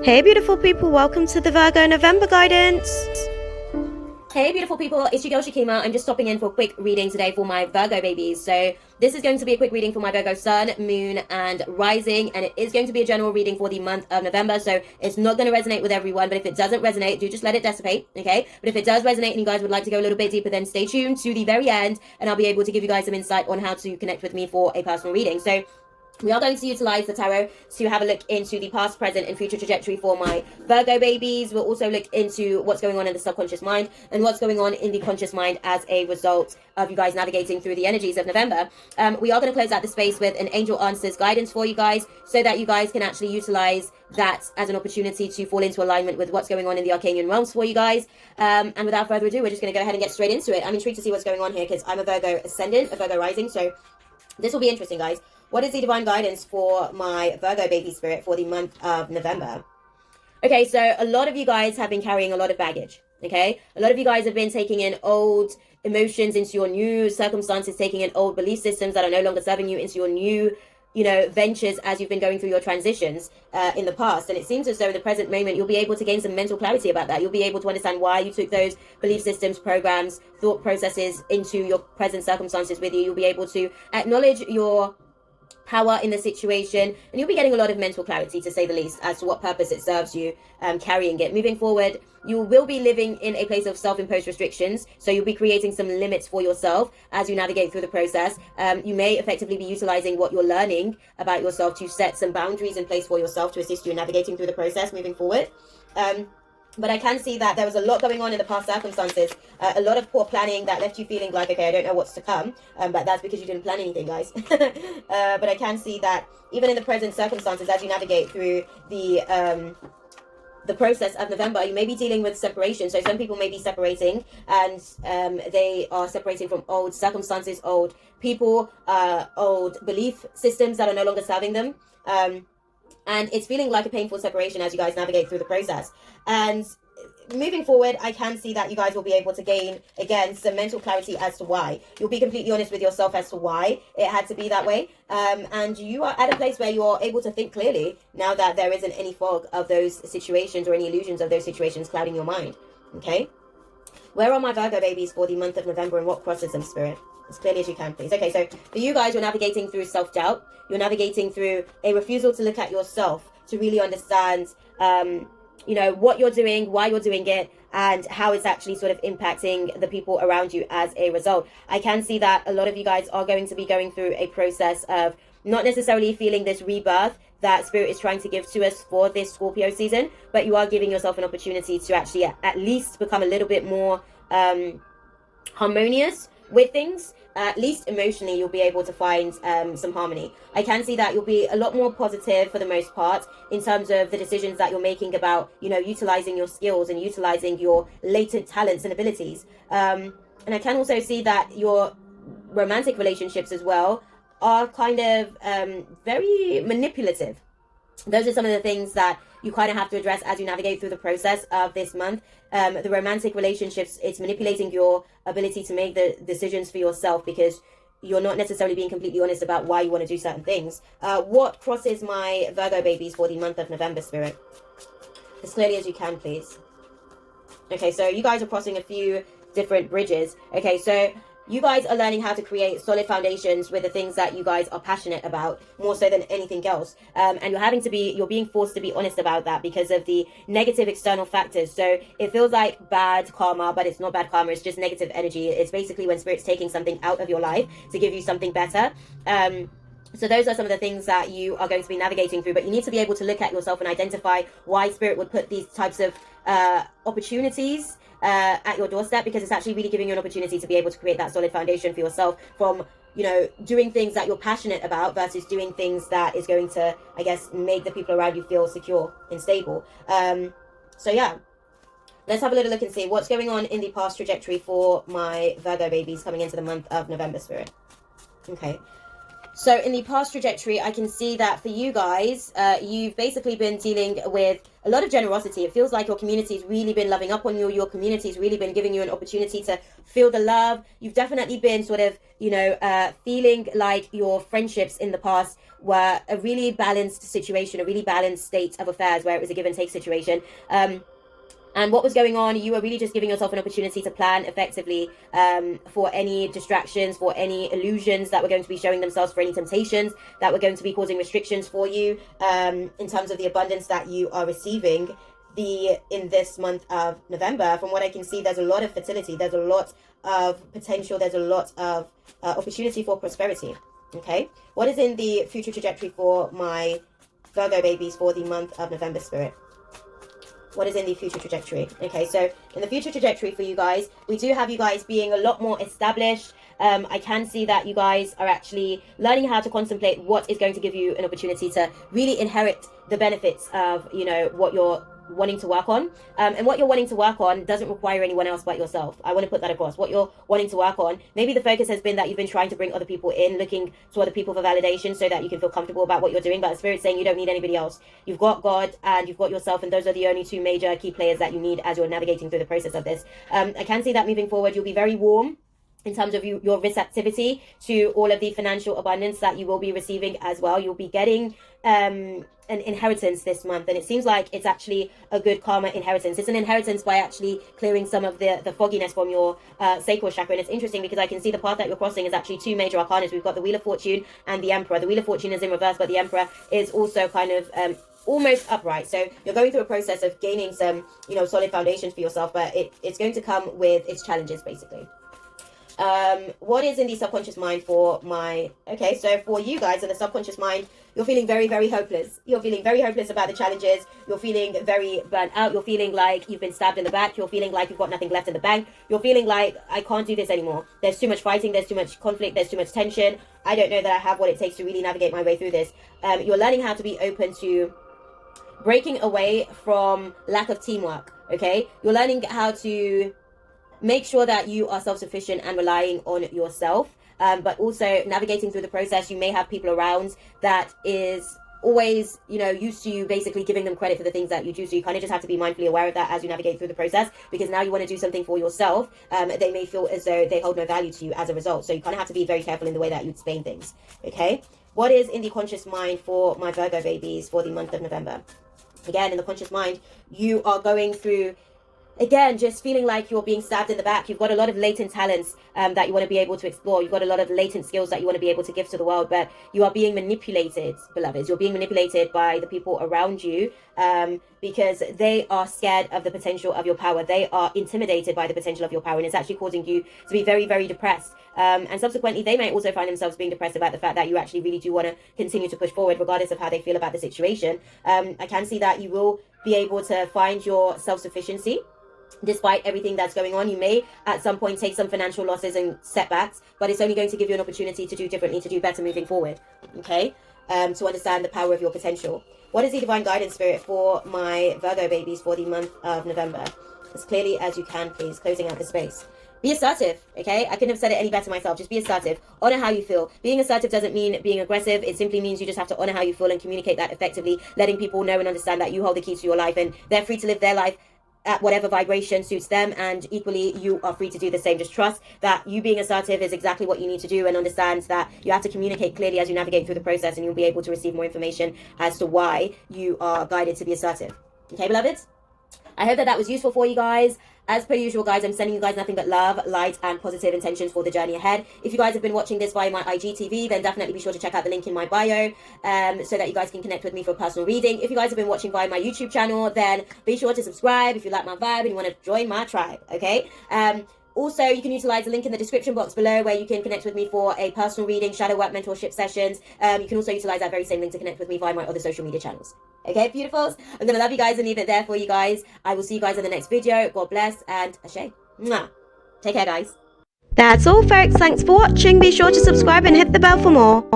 Hey beautiful people, welcome to the Virgo November guidance. Hey beautiful people, it's your girl Shakima. I'm just stopping in for a quick reading today for my Virgo babies. So this is going to be a quick reading for my Virgo sun, moon and rising, and it is going to be a general reading for the month of November. So it's not going to resonate with everyone, but if it doesn't resonate, do just let it dissipate, okay? But if it does resonate and you guys would like to go a little bit deeper, then stay tuned to the very end and I'll be able to give you guys some insight on how to connect with me for a personal reading. So we are going to utilize the tarot to have a look into the past, present, and future trajectory for my Virgo babies. We'll also look into what's going on in the subconscious mind and what's going on in the conscious mind as a result of you guys navigating through the energies of November. We are going to close out the space with an angel answers guidance for you guys so that you guys can actually utilize that as an opportunity to fall into alignment with what's going on in the Arcanian realms for you guys. And without further ado, we're just going to go ahead and get straight into it. I'm intrigued to see what's going on here because I'm a Virgo ascendant, a Virgo rising, so this will be interesting, guys. What is the divine guidance for my Virgo baby spirit for the month of November? Okay, so a lot of you guys have been carrying a lot of baggage, okay? A lot of you guys have been taking in old emotions into your new circumstances, taking in old belief systems that are no longer serving you into your new, ventures as you've been going through your transitions in the past. And it seems as though in the present moment, you'll be able to gain some mental clarity about that. You'll be able to understand why you took those belief systems, programs, thought processes into your present circumstances with you. You'll be able to acknowledge your power in the situation, and you'll be getting a lot of mental clarity, to say the least, as to what purpose it serves you carrying it. Moving forward, you will be living in a place of self-imposed restrictions, so you'll be creating some limits for yourself as you navigate through the process. You may effectively be utilizing what you're learning about yourself to set some boundaries in place for yourself to assist you in navigating through the process moving forward. But I can see that there was a lot going on in the past circumstances, a lot of poor planning that left you feeling like, okay, I don't know what's to come, but that's because you didn't plan anything, guys. But I can see that even in the present circumstances, as you navigate through the process of November, you may be dealing with separation. So some people may be separating, and they are separating from old circumstances, old people, old belief systems that are no longer serving them. And it's feeling like a painful separation as you guys navigate through the process. And moving forward, I can see that you guys will be able to gain, again, some mental clarity as to why. You'll be completely honest with yourself as to why it had to be that way. And you are at a place where you're able to think clearly now that there isn't any fog of those situations or any illusions of those situations clouding your mind. Okay? Where are my Virgo babies for the month of November, and what crosses them, Spirit? As clearly as you can, please. Okay, so for you guys, you're navigating through self-doubt. You're navigating through a refusal to look at yourself, to really understand, what you're doing, why you're doing it, and how it's actually sort of impacting the people around you as a result. I can see that a lot of you guys are going to be going through a process of not necessarily feeling this rebirth that Spirit is trying to give to us for this Scorpio season, but you are giving yourself an opportunity to actually at least become a little bit more harmonious with things. At least emotionally, you'll be able to find some harmony. I can see that you'll be a lot more positive for the most part in terms of the decisions that you're making about, utilizing your skills and utilizing your latent talents and abilities. And I can also see that your romantic relationships as well are kind of very manipulative. Those are some of the things that you kind of have to address as you navigate through the process of this month. The romantic relationships, it's manipulating your ability to make the decisions for yourself because you're not necessarily being completely honest about why you want to do certain things. What crosses my Virgo babies for the month of November, Spirit? As clearly as you can, please. Okay, so you guys are crossing a few different bridges. Okay, so you guys are learning how to create solid foundations with the things that you guys are passionate about, more so than anything else. And you're being forced to be honest about that because of the negative external factors. So it feels like bad karma, but it's not bad karma. It's just negative energy. It's basically when Spirit's taking something out of your life to give you something better. So those are some of the things that you are going to be navigating through, but you need to be able to look at yourself and identify why Spirit would put these types of opportunities at your doorstep, because it's actually really giving you an opportunity to be able to create that solid foundation for yourself from, doing things that you're passionate about versus doing things that is going to, I guess, make the people around you feel secure and stable. So yeah, let's have a little look and see what's going on in the past trajectory for my Virgo babies coming into the month of November, Spirit. Okay. So in the past trajectory, I can see that for you guys, you've basically been dealing with a lot of generosity. It feels like your community's really been loving up on you. Your community's really been giving you an opportunity to feel the love. You've definitely been sort of, feeling like your friendships in the past were a really balanced situation, a really balanced state of affairs where it was a give and take situation. And what was going on, you were really just giving yourself an opportunity to plan effectively for any distractions, for any illusions that were going to be showing themselves, for any temptations that were going to be causing restrictions for you in terms of the abundance that you are receiving in this month of November. From what I can see, there's a lot of fertility, there's a lot of potential, there's a lot of opportunity for prosperity. Okay, what is in the future trajectory for my Virgo babies for the month of November, Spirit? What is in the future trajectory? Okay, so in the future trajectory for you guys, we do have you guys being a lot more established. I can see that you guys are actually learning how to contemplate what is going to give you an opportunity to really inherit the benefits of, what you're wanting to work on. And what you're wanting to work on doesn't require anyone else but yourself. I want to put that across. What you're wanting to work on, maybe the focus has been that you've been trying to bring other people in, looking to other people for validation so that you can feel comfortable about what you're doing. But the Spirit's saying you don't need anybody else. You've got God and you've got yourself, and those are the only two major key players that you need as you're navigating through the process of this. I can see that moving forward, you'll be very warm in terms of your receptivity to all of the financial abundance that you will be receiving as well. You'll be getting an inheritance this month, and it seems like it's actually a good karma inheritance. It's an inheritance by actually clearing some of the fogginess from your sacral chakra. And it's interesting because I can see the path that you're crossing is actually two major arcanas. We've got the Wheel of Fortune and the Emperor. The Wheel of Fortune is in reverse, but the Emperor is also kind of almost upright. So you're going through a process of gaining some solid foundations for yourself, but it's going to come with its challenges, basically. What is in the subconscious mind for so for you guys in the subconscious mind, you're feeling very, very hopeless. You're feeling very hopeless about the challenges. You're feeling very burnt out. You're feeling like you've been stabbed in the back. You're feeling like you've got nothing left in the bank. You're feeling like, I can't do this anymore. There's too much fighting. There's too much conflict. There's too much tension. I don't know that I have what it takes to really navigate my way through this. You're learning how to be open to breaking away from lack of teamwork. Okay, you're learning how to make sure that you are self-sufficient and relying on yourself, but also navigating through the process. You may have people around that is always used to you basically giving them credit for the things that you do, so you kind of just have to be mindfully aware of that as you navigate through the process, because now you want to do something for yourself. They may feel as though they hold no value to you as a result, so you kind of have to be very careful in the way that you explain things. Okay, what is in the conscious mind for my Virgo babies for the month of November? Again, in the conscious mind, you are going through, again, just feeling like you're being stabbed in the back. You've got a lot of latent talents that you want to be able to explore. You've got a lot of latent skills that you want to be able to give to the world, but you are being manipulated, beloveds. You're being manipulated by the people around you because they are scared of the potential of your power. They are intimidated by the potential of your power, and it's actually causing you to be very, very depressed. And subsequently, they may also find themselves being depressed about the fact that you actually really do want to continue to push forward, regardless of how they feel about the situation. I can see that you will be able to find your self-sufficiency despite everything that's going on. You may at some point take some financial losses and setbacks, but it's only going to give you an opportunity to do differently, to do better moving forward. Okay, to understand the power of your potential. What is the divine guidance, Spirit, for my Virgo babies for the month of November? As clearly as you can, please. Closing out the space. Be assertive, okay? I couldn't have said it any better myself. Just be assertive. Honor how you feel. Being assertive doesn't mean being aggressive. It simply means you just have to honor how you feel and communicate that effectively, letting people know and understand that you hold the keys to your life and they're free to live their life at whatever vibration suits them, and equally you are free to do the same. Just trust that you being assertive is exactly what you need to do, and understand that you have to communicate clearly as you navigate through the process, and you'll be able to receive more information as to why you are guided to be assertive. Okay, beloveds? I hope that was useful for you guys. As per usual, guys, I'm sending you guys nothing but love, light, and positive intentions for the journey ahead. If you guys have been watching this via my IGTV, then definitely be sure to check out the link in my bio so that you guys can connect with me for a personal reading. If you guys have been watching via my YouTube channel, then be sure to subscribe if you like my vibe and you want to join my tribe, okay? Also, you can utilize the link in the description box below where you can connect with me for a personal reading, shadow work, mentorship sessions. You can also utilize that very same link to connect with me via my other social media channels. Okay, beautifuls? I'm going to love you guys and leave it there for you guys. I will see you guys in the next video. God bless and ashe. Mwah. Take care, guys. That's all, folks. Thanks for watching. Be sure to subscribe and hit the bell for more.